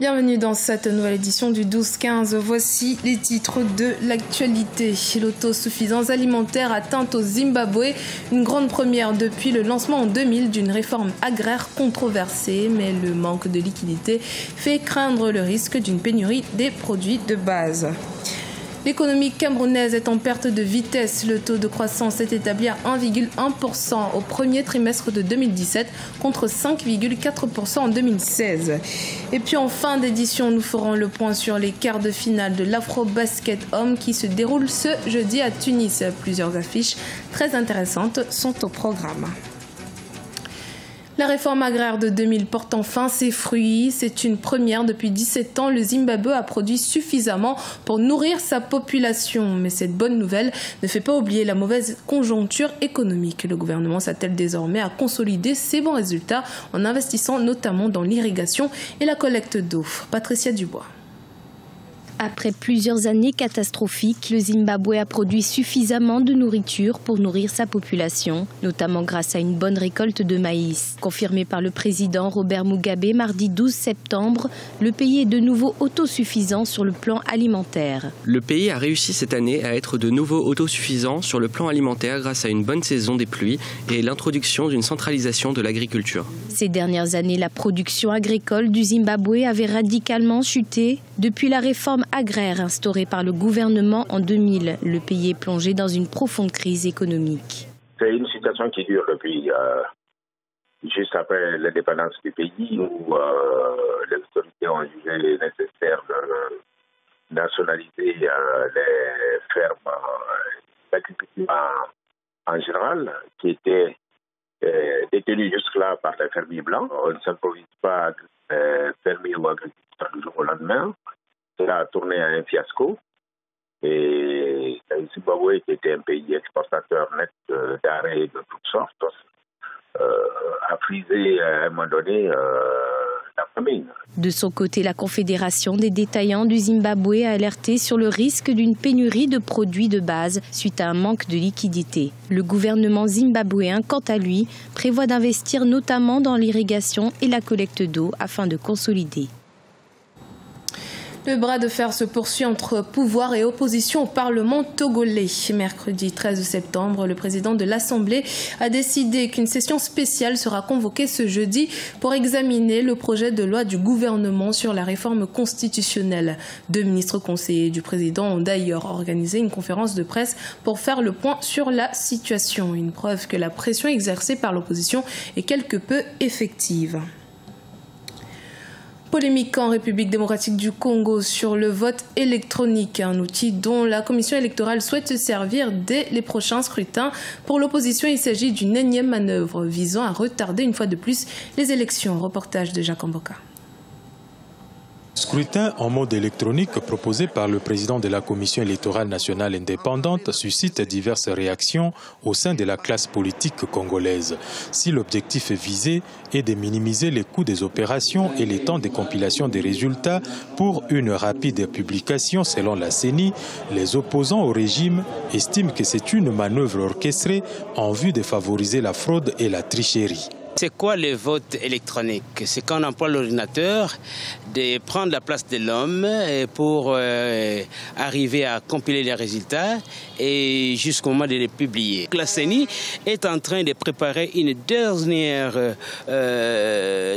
Bienvenue dans cette nouvelle édition du 12-15. Voici les titres de l'actualité. L'autosuffisance alimentaire atteinte au Zimbabwe. Une grande première depuis le lancement en 2000 d'une réforme agraire controversée. Mais le manque de liquidité fait craindre le risque d'une pénurie des produits de base. L'économie camerounaise est en perte de vitesse. Le taux de croissance est établi à 1,1% au premier trimestre de 2017 contre 5,4% en 2016. Et puis en fin d'édition, nous ferons le point sur les quarts de finale de l'Afro-Basket Homme qui se déroule ce jeudi à Tunis. Plusieurs affiches très intéressantes sont au programme. La réforme agraire de 2000 porte enfin ses fruits. C'est une première depuis 17 ans. Le Zimbabwe a produit suffisamment pour nourrir sa population. Mais cette bonne nouvelle ne fait pas oublier la mauvaise conjoncture économique. Le gouvernement s'attelle désormais à consolider ses bons résultats en investissant notamment dans l'irrigation et la collecte d'eau. Patricia Dubois. Après plusieurs années catastrophiques, le Zimbabwe a produit suffisamment de nourriture pour nourrir sa population, notamment grâce à une bonne récolte de maïs. Confirmé par le président Robert Mugabe mardi 12 septembre, le pays est de nouveau autosuffisant sur le plan alimentaire. Le pays a réussi cette année à être de nouveau autosuffisant sur le plan alimentaire grâce à une bonne saison des pluies et l'introduction d'une centralisation de l'agriculture. Ces dernières années, la production agricole du Zimbabwe avait radicalement chuté. Depuis la réforme agraire instaurée par le gouvernement en 2000, le pays est plongé dans une profonde crise économique. C'est une situation qui dure depuis juste après l'indépendance du pays où les autorités ont jugé nécessaire de nationaliser les fermes d'agriculture en général qui étaient détenues jusque-là par les fermiers blancs. On ne s'improvise pas fermier ou agriculteur du jour au lendemain. Cela a tourné à un fiasco et le Zimbabwe, qui était un pays exportateur net d'arrêt de toutes sortes, a frisé à un moment donné la famine. De son côté, la Confédération des détaillants du Zimbabwe a alerté sur le risque d'une pénurie de produits de base suite à un manque de liquidité. Le gouvernement zimbabwéen, quant à lui, prévoit d'investir notamment dans l'irrigation et la collecte d'eau afin de consolider. Le bras de fer se poursuit entre pouvoir et opposition au Parlement togolais. Mercredi 13 septembre, le président de l'Assemblée a décidé qu'une session spéciale sera convoquée ce jeudi pour examiner le projet de loi du gouvernement sur la réforme constitutionnelle. 2 ministres conseillers du président ont d'ailleurs organisé une conférence de presse pour faire le point sur la situation. Une preuve que la pression exercée par l'opposition est quelque peu effective. Polémique en République démocratique du Congo sur le vote électronique, un outil dont la commission électorale souhaite se servir dès les prochains scrutins. Pour l'opposition, il s'agit d'une énième manœuvre visant à retarder une fois de plus les élections. Reportage de Jacques Mboka. Scrutin en mode électronique proposé par le président de la Commission électorale nationale indépendante suscite diverses réactions au sein de la classe politique congolaise. Si l'objectif visé est de minimiser les coûts des opérations et les temps de compilation des résultats pour une rapide publication selon la CENI, les opposants au régime estiment que c'est une manœuvre orchestrée en vue de favoriser la fraude et la tricherie. C'est quoi le vote électronique? C'est quand on emploie l'ordinateur de prendre la place de l'homme pour arriver à compiler les résultats et jusqu'au moment de les publier. La CENI est en train de préparer une dernière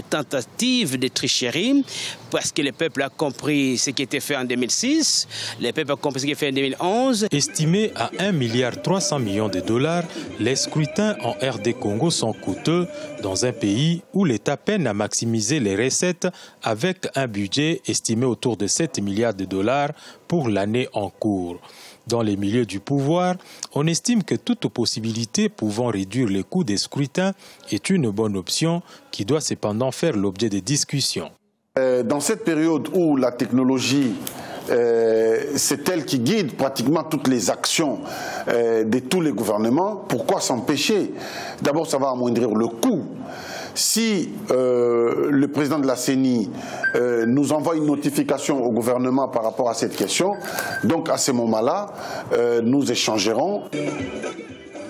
tentative de tricherie parce que le peuple a compris ce qui était fait en 2006, le peuple a compris ce qui est fait en 2011. Estimé à 1,3 milliard de dollars, les scrutins en RD Congo sont coûteux dans un pays où l'État peine à maximiser les recettes avec un budget estimé autour de 7 milliards de dollars pour l'année en cours. Dans les milieux du pouvoir, on estime que toute possibilité pouvant réduire les coûts des scrutins est une bonne option qui doit cependant faire l'objet de discussions. Dans cette période où la technologie c'est elle qui guide pratiquement toutes les actions de tous les gouvernements. Pourquoi s'empêcher? D'abord, ça va amoindrir le coût. Si le président de la CENI nous envoie une notification au gouvernement par rapport à cette question, donc à ce moment-là, nous échangerons.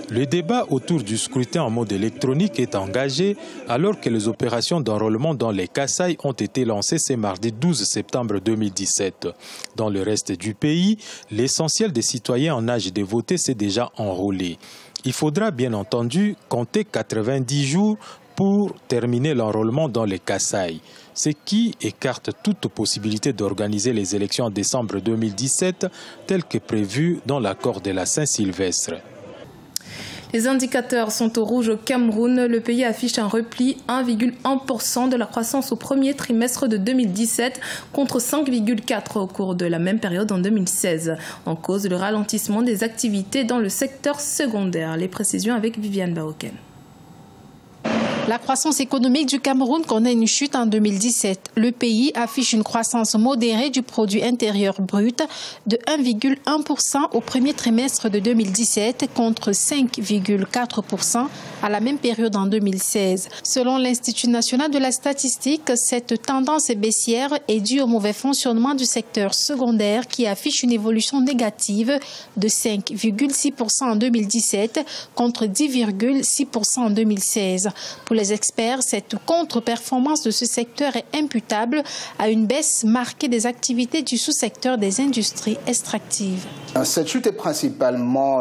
Le débat autour du scrutin en mode électronique est engagé alors que les opérations d'enrôlement dans les Kasaï ont été lancées ce mardi 12 septembre 2017. Dans le reste du pays, l'essentiel des citoyens en âge de voter s'est déjà enrôlé. Il faudra bien entendu compter 90 jours pour terminer l'enrôlement dans les Kasaï, ce qui écarte toute possibilité d'organiser les élections en décembre 2017, tel que prévu dans l'accord de la Saint-Sylvestre. Les indicateurs sont au rouge au Cameroun. Le pays affiche un repli 1,1% de la croissance au premier trimestre de 2017 contre 5,4% au cours de la même période en 2016. En cause, le ralentissement des activités dans le secteur secondaire. Les précisions avec Viviane Baoken. La croissance économique du Cameroun connaît une chute en 2017. Le pays affiche une croissance modérée du produit intérieur brut de 1,1% au premier trimestre de 2017 contre 5,4% à la même période en 2016. Selon l'Institut national de la statistique, cette tendance baissière est due au mauvais fonctionnement du secteur secondaire qui affiche une évolution négative de 5,6% en 2017 contre 10,6% en 2016. Pour les experts, cette contre-performance de ce secteur est imputable à une baisse marquée des activités du sous-secteur des industries extractives. Cette chute est principalement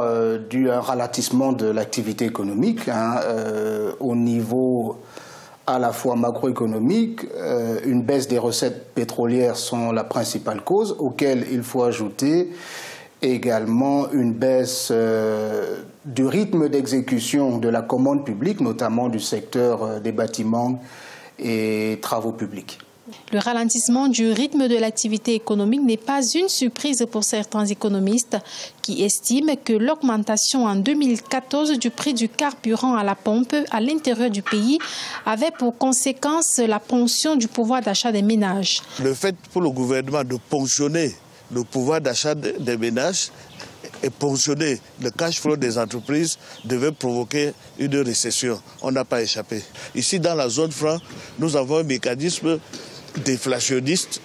due à un ralentissement de l'activité économique au niveau à la fois macroéconomique. Une baisse des recettes pétrolières sont la principale cause, auquel il faut ajouter également une baisse du rythme d'exécution de la commande publique, notamment du secteur des bâtiments et travaux publics. Le ralentissement du rythme de l'activité économique n'est pas une surprise pour certains économistes qui estiment que l'augmentation en 2014 du prix du carburant à la pompe à l'intérieur du pays avait pour conséquence la ponction du pouvoir d'achat des ménages. Le fait pour le gouvernement de ponctionner le pouvoir d'achat des ménages et ponctionner le cash flow des entreprises devait provoquer une récession. On n'a pas échappé. Ici, dans la zone franc, nous avons un mécanisme déflationniste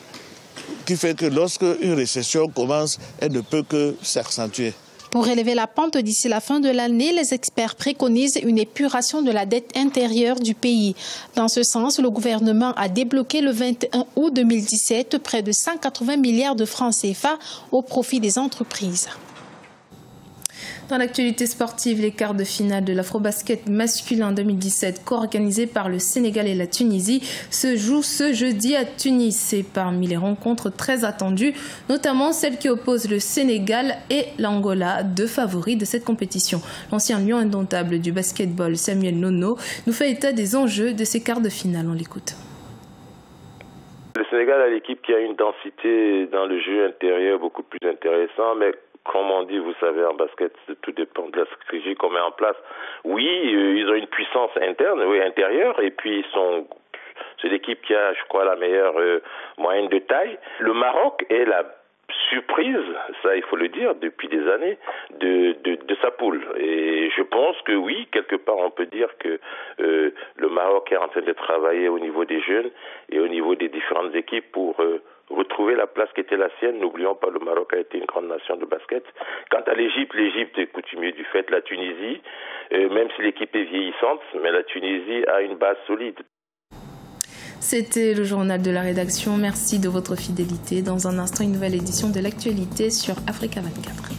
qui fait que lorsque une récession commence, elle ne peut que s'accentuer. Pour relever la pente d'ici la fin de l'année, les experts préconisent une épuration de la dette intérieure du pays. Dans ce sens, le gouvernement a débloqué le 21 août 2017 près de 180 milliards de francs CFA au profit des entreprises. Dans l'actualité sportive, les quarts de finale de l'Afrobasket masculin 2017, co-organisé par le Sénégal et la Tunisie, se jouent ce jeudi à Tunis. C'est parmi les rencontres très attendues, notamment celle qui oppose le Sénégal et l'Angola, deux favoris de cette compétition. L'ancien lion indomptable du basketball, Samuel Nono, nous fait état des enjeux de ces quarts de finale. On l'écoute. Le Sénégal a l'équipe qui a une densité dans le jeu intérieur beaucoup plus intéressant, mais comme on dit, vous savez, en basket, tout dépend de la stratégie qu'on met en place. Oui, ils ont une puissance interne, oui, intérieure, et puis c'est l'équipe qui a, je crois, la meilleure moyenne de taille. Le Maroc est la surprise, ça il faut le dire, depuis des années, de sa poule. Et je pense que oui, quelque part on peut dire que le Maroc est en train de travailler au niveau des jeunes et au niveau des différentes équipes pour retrouver la place qui était la sienne. N'oublions pas, le Maroc a été une grande nation de basket. Quant à l'Égypte est coutumier du fait. La Tunisie, même si l'équipe est vieillissante, mais la Tunisie a une base solide. C'était le journal de la rédaction. Merci de votre fidélité. Dans un instant, une nouvelle édition de l'actualité sur Africa 24.